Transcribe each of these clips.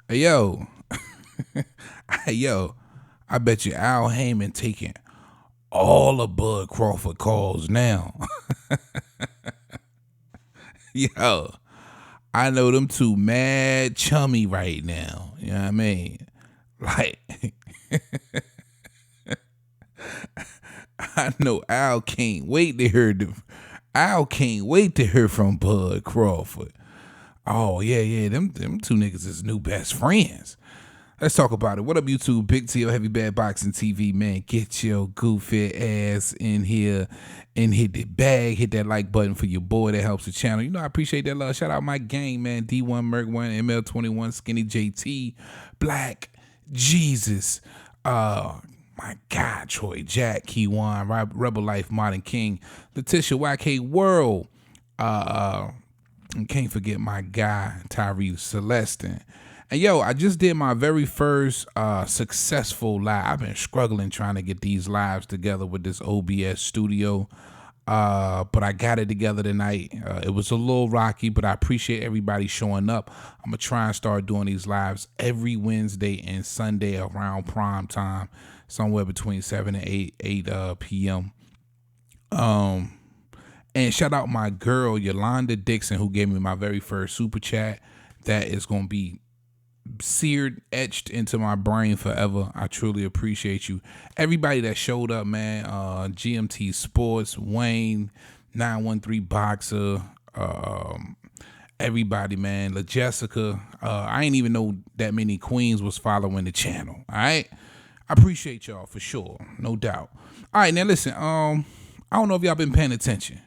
Hey, yo, hey, yo, I bet you Al Haymon taking all of Bud Crawford calls now. Yo, I know them two mad chummy right now. You know what I mean? Like, I know Al can't wait to hear Al can't wait to hear from Bud Crawford. Oh yeah, yeah, them two niggas is new best friends. Let's talk about it. What up, YouTube? Big T, Heavy Bad Boxing TV, man. Get your goofy ass in here and hit the bag. Hit that like button for your boy. That helps the channel. You know, I appreciate that love. Shout out my gang, man. D1, Merc1, ML21, Skinny JT, Black, Jesus. My God, Troy Jack, Keywan, Rebel Life, Modern King, Letitia, YK World. And can't forget my guy, Tyrese Celestin. And yo, I just did my very first successful live. I've been struggling trying to get these lives together with this OBS studio. But I got it together tonight. It was a little rocky, but I appreciate everybody showing up. I'm going to try and start doing these lives every Wednesday and Sunday around prime time, somewhere between 7 and 8 p.m. And shout out my girl, Yolanda Dixon, who gave me my very first super chat. That is going to be seared, etched into my brain forever. I truly appreciate you. Everybody that showed up, man. GMT Sports, Wayne, 913 Boxer, everybody, man. La Jessica. I ain't even know that many queens was following the channel. All right. I appreciate y'all for sure. No doubt. All right, now listen. I don't know if y'all been paying attention,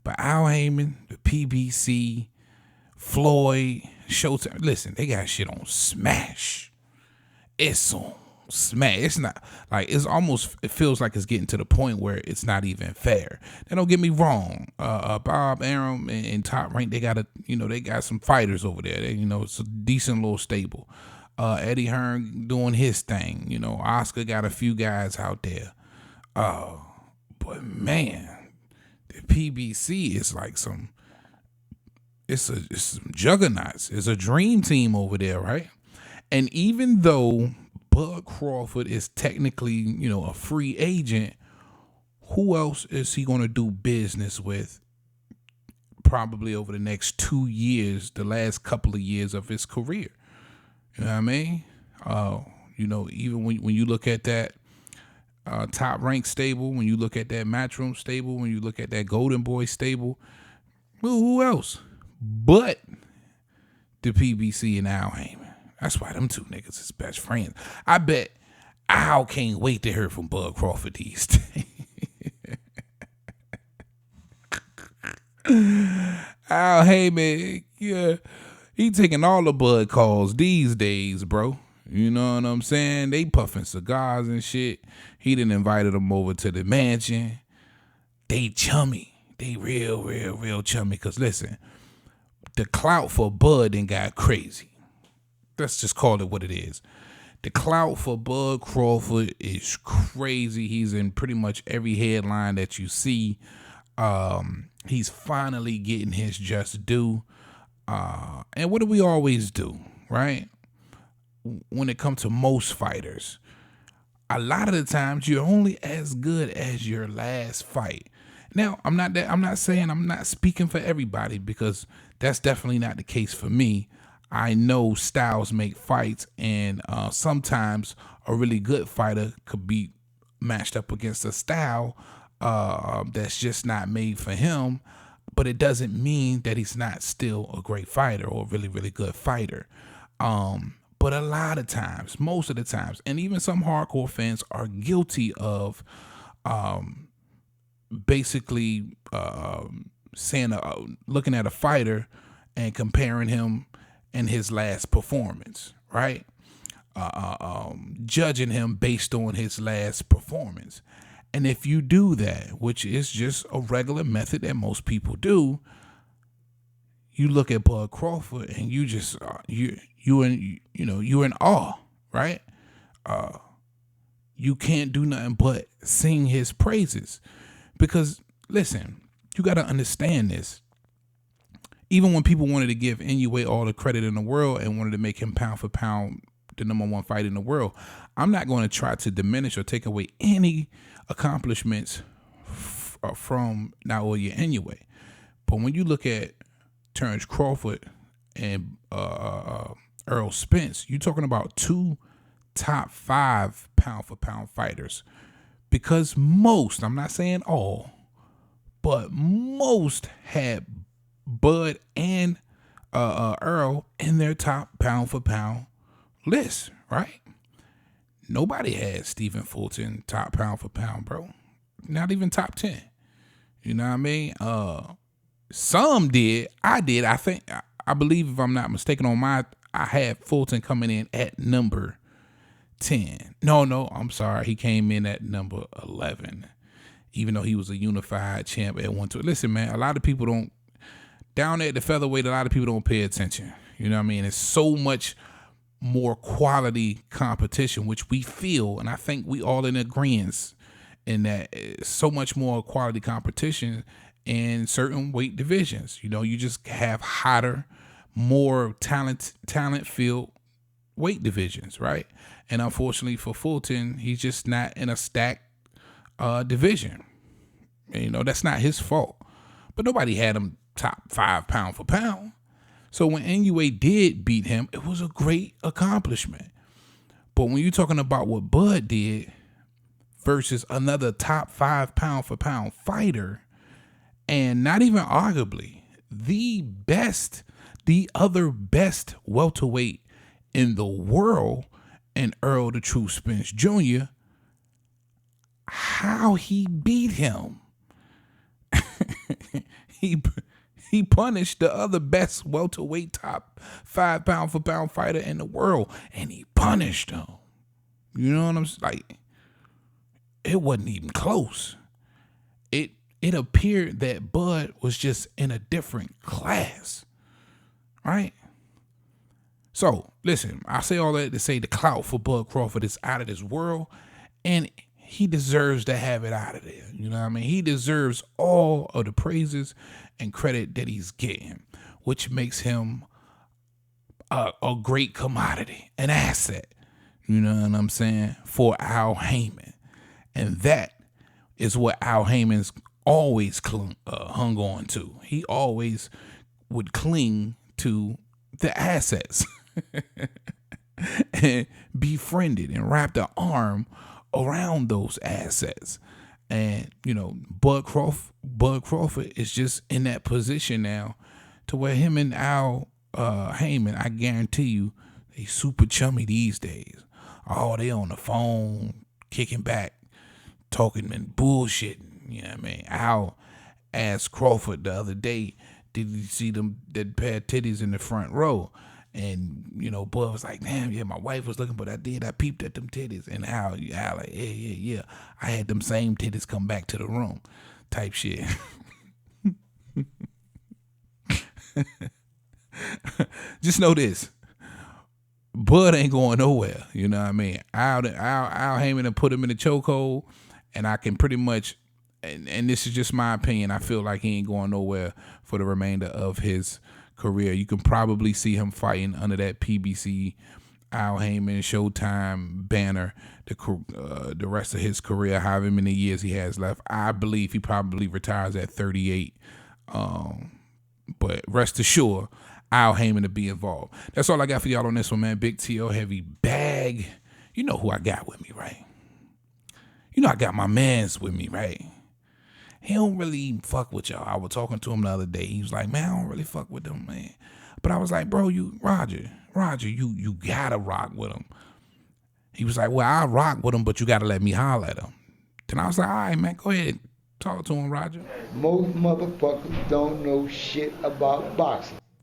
but Al Haymon, the PBC, Floyd, Showtime. Listen, they got shit on Smash. It's on Smash. It's not like it's almost. It feels like it's getting to the point where it's not even fair. Now, don't get me wrong. Bob Arum and Top Rank, they got they got some fighters over there. It's a decent little stable. Eddie Hearn doing his thing. Oscar got a few guys out there. But man, the PBC is like it's some juggernauts. It's a dream team over there, right? And even though Bud Crawford is technically, a free agent, who else is he going to do business with probably over the next 2 years, the last couple of years of his career? You know what I mean? Even when you look at that Top Rank stable, when you look at that Matchroom stable, when you look at that Golden Boy stable, well, who else but the PBC and Al Haymon? That's why them two niggas is best friends. I bet Al can't wait to hear from Bud Crawford these days. Al Haymon, yeah, he taking all the Bud calls these days, bro. You know what I'm saying? They puffing cigars and shit. He done invited them over to the mansion. They chummy. They real chummy. Cause listen, the clout for Bud done got crazy. Let's just call it what it is. The clout for Bud Crawford is crazy. He's in pretty much every headline that you see. He's finally getting his just due. And what do we always do, right? When it comes to most fighters, a lot of the times you're only as good as your last fight. Now, I'm not saying I'm not speaking for everybody, because that's definitely not the case for me. I know styles make fights, and sometimes a really good fighter could be matched up against a style that's just not made for him. But it doesn't mean that he's not still a great fighter or a really good fighter. But a lot of times, most of the times, and even some hardcore fans are guilty of basically saying, looking at a fighter and comparing him and his last performance, right? Judging him based on his last performance. And if you do that, which is just a regular method that most people do, you look at Bud Crawford and you just you're in awe, right? You can't do nothing but sing his praises, because listen, you got to understand this. Even when people wanted to give Inoue all the credit in the world and wanted to make him pound for pound the number one fighter in the world, I'm not going to try to diminish or take away any accomplishments from Naoya Inoue. But when you look at Terence Crawford and Earl Spence, you're talking about two top 5 pound for pound fighters. Because most, I'm not saying all, but most had Bud and Earl in their top pound for pound list, right? Nobody had Stephen Fulton top pound for pound, bro. Not even top 10. You know what I mean? Some did. I did. I believe, if I'm not mistaken, I had Fulton coming in at number 10. No, I'm sorry. He came in at number 11, even though he was a unified champ at 1-2. Listen, man, a lot of people don't, down there at the featherweight, a lot of people don't pay attention. You know what I mean? It's so much more quality competition, which we feel, and I think we all in agreement in that it's so much more quality competition in certain weight divisions. You know, you just have hotter, more talent-filled weight divisions, right? And unfortunately for Fulton, he's just not in a stacked division. You know, that's not his fault. But nobody had him top 5 pound for pound. So when Inoue did beat him, it was a great accomplishment. But when you're talking about what Bud did versus another top 5 pound for pound fighter, and not even arguably the other best welterweight in the world, and Earl the True Spence Jr., how he beat him. He punished the other best welterweight top 5 pound for pound fighter in the world, and he punished him. You know what I'm saying? Like, it wasn't even close. It appeared that Bud was just in a different class, right? So, listen, I say all that to say the clout for Bud Crawford is out of this world, and he deserves to have it out of there. You know what I mean? He deserves all of the praises and credit that he's getting, which makes him a great commodity, an asset, you know what I'm saying, for Al Haymon. And that is what Al Haymon's always hung on to. He always would cling to the assets and befriended and wrapped an arm around those assets. And, you know, Bud Crawford is just in that position now to where him and Al Haymon, I guarantee you, they super chummy these days. Oh, they on the phone, kicking back, talking and bullshitting. You know what I mean? Al asked Crawford the other day, did you see that pair of titties in the front row? And, you know, Bud was like, damn, yeah, my wife was looking, but I peeped at them titties. And Al like, yeah, I had them same titties come back to the room type shit. Just know this. Bud ain't going nowhere. You know what I mean? Al Haymon and put him in the chokehold, and I can pretty much, and this is just my opinion, I feel like he ain't going nowhere for the remainder of his career. You can probably see him fighting under that PBC Al Haymon Showtime banner the rest of his career, however many years he has left. I believe he probably retires at 38. But rest assured, Al Haymon to be involved. That's all I got for y'all on this one, man. Big T.O. Heavy Bag. You know who I got with me, right? You know I got my mans with me, right? He don't really fuck with y'all. I was talking to him the other day. He was like, man, I don't really fuck with them, man. But I was like, bro, Roger, you gotta rock with him. He was like, well, I'll rock with him, but you gotta let me holler at him. Then I was like, all right, man, go ahead. Talk to him, Roger. Most motherfuckers don't know shit about boxing.